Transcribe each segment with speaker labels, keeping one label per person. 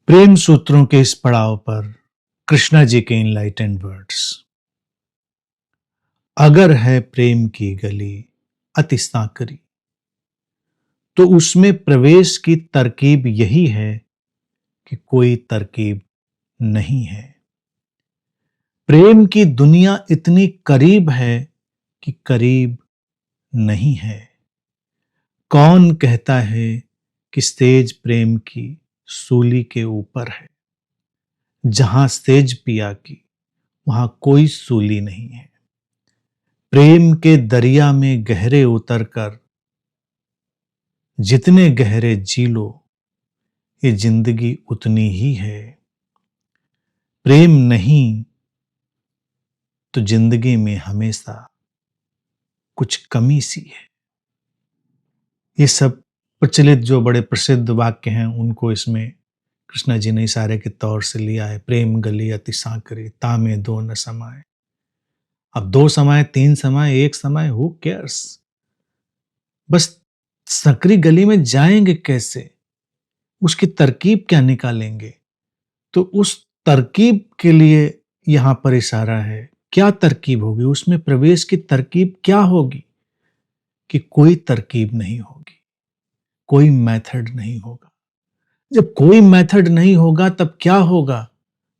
Speaker 1: प्रेम सूत्रों के इस पड़ाव पर कृष्णा जी के इनलाइटेंड वर्ड्स। अगर है प्रेम की गली अति सांकरी, तो उसमें प्रवेश की तरकीब यही है कि कोई तरकीब नहीं है। प्रेम की दुनिया इतनी करीब है कि करीब नहीं है। कौन कहता है कि सेज प्रेम की सूली के ऊपर है। जहां सेज पिया की वहां कोई सूली नहीं है। प्रेम के दरिया में गहरे उतरकर जितने गहरे जी लो, ये जिंदगी उतनी ही है। प्रेम नहीं तो जिंदगी में हमेशा कुछ कमी सी है। ये सब प्रचलित जो बड़े प्रसिद्ध वाक्य हैं उनको इसमें कृष्णा जी ने इशारे के तौर से लिया है। प्रेम गली अति सांकरी, तामे दो न समाए। अब दो समाए, तीन समाए, एक समाए, हु केयर्स। बस सकरी गली में जाएंगे कैसे, उसकी तरकीब क्या निकालेंगे, तो उस तरकीब के लिए यहां पर इशारा है। क्या तरकीब होगी, उसमें प्रवेश की तरकीब क्या होगी कि कोई तरकीब नहीं होगी, कोई मेथड नहीं होगा। जब कोई मेथड नहीं होगा तब क्या होगा,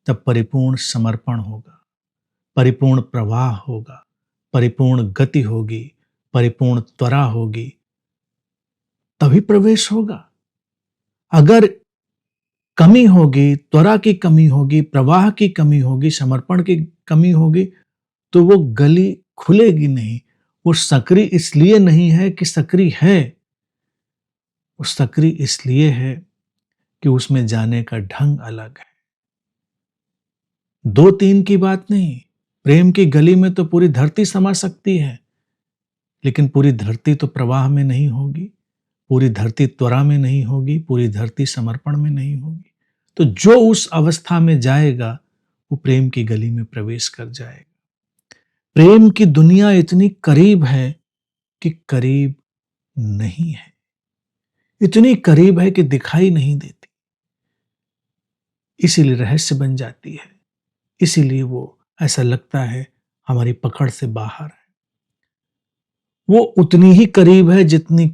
Speaker 1: तब परिपूर्ण समर्पण होगा, परिपूर्ण प्रवाह होगा, परिपूर्ण गति होगी, परिपूर्ण त्वरा होगी, तभी प्रवेश होगा। अगर कमी होगी, त्वरा की कमी होगी, प्रवाह की कमी होगी, समर्पण की कमी होगी, तो वो गली खुलेगी नहीं। वो सकरी इसलिए नहीं है कि सकरी है, वो सकरी इसलिए है कि उसमें जाने का ढंग अलग है। दो तीन की बात नहीं। प्रेम की गली में तो पूरी धरती समा सकती है, लेकिन पूरी धरती तो प्रवाह में नहीं होगी, पूरी धरती त्वरा में नहीं होगी, पूरी धरती समर्पण में नहीं होगी। तो जो उस अवस्था में जाएगा वो प्रेम की गली में प्रवेश कर जाएगा। प्रेम की दुनिया इतनी करीब है कि करीब नहीं है, इतनी करीब है कि दिखाई नहीं देती, इसीलिए रहस्य बन जाती है, इसीलिए वो ऐसा लगता है हमारी पकड़ से बाहर है। वो उतनी ही करीब है जितनी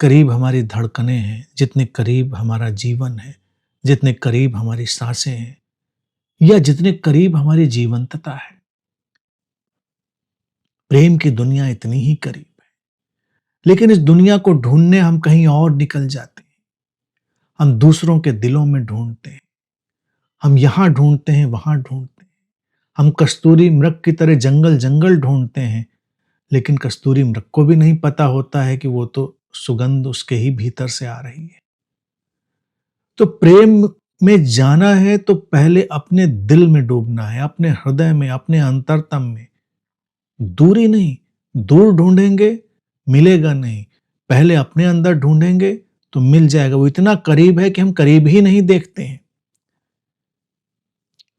Speaker 1: करीब हमारी धड़कनें हैं, जितने करीब हमारा जीवन है, जितने करीब हमारी सांसें हैं, या जितने करीब हमारी जीवंतता है। प्रेम की दुनिया इतनी ही करीब है, लेकिन इस दुनिया को ढूंढने हम कहीं और निकल जाते हैं। हम दूसरों के दिलों में ढूंढते हैं, हम यहां ढूंढते हैं, वहां ढूंढते हैं। हम कस्तूरी मृग की तरह जंगल जंगल ढूंढते हैं, लेकिन कस्तूरी मृग को भी नहीं पता होता है कि वो तो सुगंध उसके ही भीतर से आ रही है। तो प्रेम में जाना है तो पहले अपने दिल में डूबना है, अपने हृदय में, अपने अंतरतम में। दूरी नहीं, दूर ढूंढेंगे मिलेगा नहीं, पहले अपने अंदर ढूंढेंगे तो मिल जाएगा। वो इतना करीब है कि हम करीब ही नहीं देखते हैं।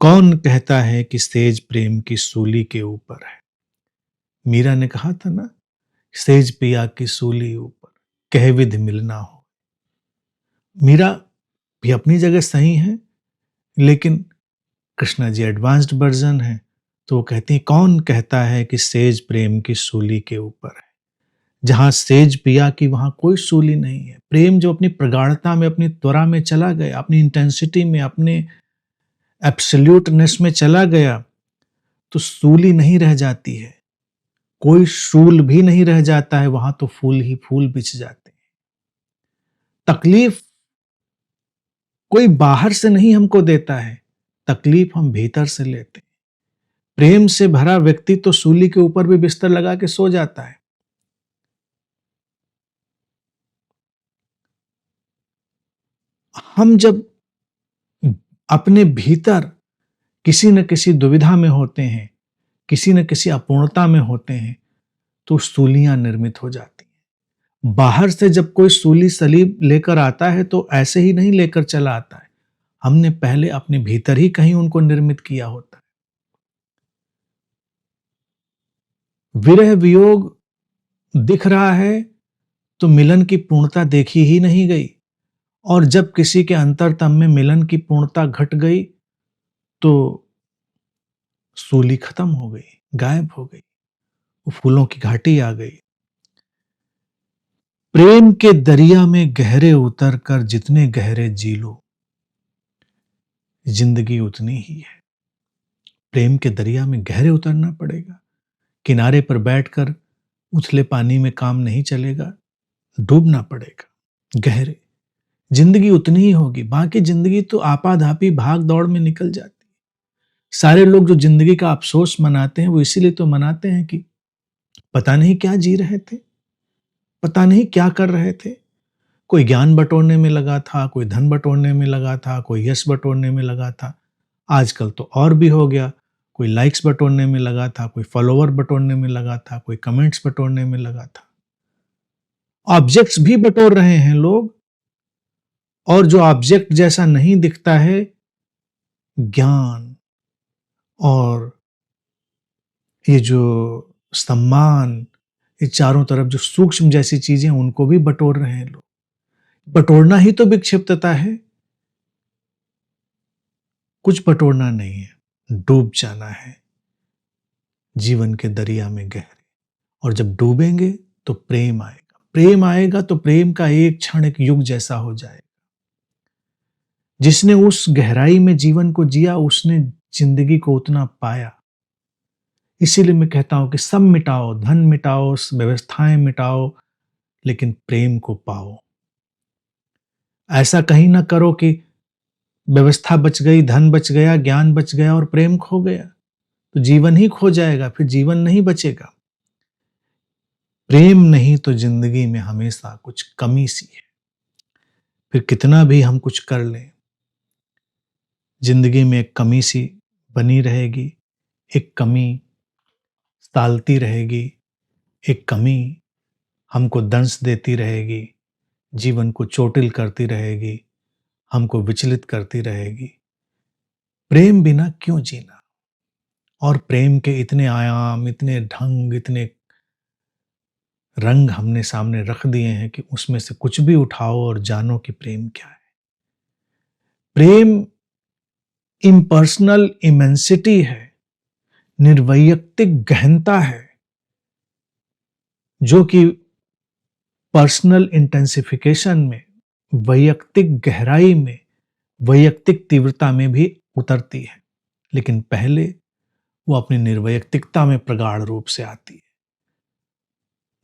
Speaker 1: कौन कहता है कि सेज प्रेम की सूली के ऊपर है। मीरा ने कहा था ना, सेज पिया की सूली ऊपर कह विधि मिलना हो। मीरा भी अपनी जगह सही है, लेकिन कृष्णा जी एडवांस्ड वर्जन है, तो वो कहती हैं कौन कहता है कि सेज प्रेम की सूली के ऊपर है। जहां सेज पिया की वहां कोई सूली नहीं है। प्रेम जो अपनी प्रगाढ़ता में, अपनी त्वरा में चला गया, अपनी इंटेंसिटी में, अपने एब्सोल्यूटनेस में चला गया, तो सूली नहीं रह जाती है, कोई शूल भी नहीं रह जाता है। वहां तो फूल ही फूल बिछ जाते हैं। तकलीफ कोई बाहर से नहीं हमको देता है, तकलीफ हम भीतर से लेते हैं। प्रेम से भरा व्यक्ति तो सूली के ऊपर भी बिस्तर लगा के सो जाता है। हम जब अपने भीतर किसी न किसी दुविधा में होते हैं, किसी न किसी अपूर्णता में होते हैं, तो सूलियां निर्मित हो जाती हैं। बाहर से जब कोई सूली सलीब लेकर आता है तो ऐसे ही नहीं लेकर चला आता है, हमने पहले अपने भीतर ही कहीं उनको निर्मित किया होता है। विरह वियोग दिख रहा है तो मिलन की पूर्णता देखी ही नहीं गई, और जब किसी के अंतरतम में मिलन की पूर्णता घट गई तो सूली खत्म हो गई, गायब हो गई, वो फूलों की घाटी आ गई। प्रेम के दरिया में गहरे उतर कर जितने गहरे जी लो, जिंदगी उतनी ही है। प्रेम के दरिया में गहरे उतरना पड़ेगा। किनारे पर बैठकर उथले पानी में काम नहीं चलेगा, डूबना पड़ेगा गहरे। जिंदगी उतनी ही होगी। बाकी जिंदगी तो आपाधापी भाग दौड़ में निकल जाती है। सारे लोग जो जिंदगी का अफसोस मनाते हैं वो इसीलिए तो मनाते हैं कि पता नहीं क्या जी रहे थे, पता नहीं क्या कर रहे थे। कोई ज्ञान बटोरने में लगा था, कोई धन बटोरने में लगा था, कोई यश बटोरने में लगा था। आजकल तो और भी हो गया, कोई लाइक्स बटोरने में लगा था, कोई फॉलोवर बटोरने में लगा था, कोई कमेंट्स बटोरने में लगा था। ऑब्जेक्ट्स भी बटोर रहे हैं लोग, और जो ऑब्जेक्ट जैसा नहीं दिखता है, ज्ञान और ये जो सम्मान, ये चारों तरफ जो सूक्ष्म जैसी चीजें उनको भी बटोर रहे हैं लोग। बटोरना ही तो विक्षिप्तता है, कुछ बटोरना नहीं है, डूब जाना है जीवन के दरिया में गहरे। और जब डूबेंगे तो प्रेम आएगा। प्रेम आएगा तो प्रेम का एक क्षण एक युग जैसा हो जाएगा। जिसने उस गहराई में जीवन को जिया उसने जिंदगी को उतना पाया। इसीलिए मैं कहता हूं कि सब मिटाओ, धन मिटाओ, व्यवस्थाएं मिटाओ, लेकिन प्रेम को पाओ। ऐसा कहीं ना करो कि व्यवस्था बच गई, धन बच गया, ज्ञान बच गया और प्रेम खो गया, तो जीवन ही खो जाएगा, फिर जीवन नहीं बचेगा। प्रेम नहीं तो जिंदगी में हमेशा कुछ कमी सी है। फिर कितना भी हम कुछ कर लें, जिंदगी में एक कमी सी बनी रहेगी, एक कमी सालती रहेगी, एक कमी हमको दंश देती रहेगी, जीवन को चोटिल करती रहेगी, हमको विचलित करती रहेगी। प्रेम बिना क्यों जीना? और प्रेम के इतने आयाम, इतने ढंग, इतने रंग हमने सामने रख दिए हैं कि उसमें से कुछ भी उठाओ और जानो कि प्रेम क्या है। प्रेम इम्पर्सनल इमेंसिटी है, निर्वैयक्तिक गहनता है, जो कि पर्सनल इंटेंसिफिकेशन में, वैयक्तिक गहराई में, वैयक्तिक तीव्रता में भी उतरती है। लेकिन पहले वो अपनी निर्वैयक्तिकता में प्रगाढ़ रूप से आती है।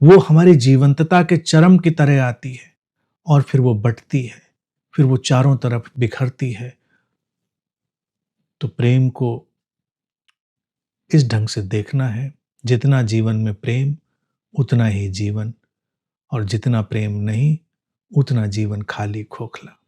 Speaker 1: वो हमारी जीवंतता के चरम की तरह आती है और फिर वो बटती है, फिर वो चारों तरफ बिखरती है। तो प्रेम को इस ढंग से देखना है, जितना जीवन में प्रेम उतना ही जीवन, और जितना प्रेम नहीं उतना जीवन खाली खोखला।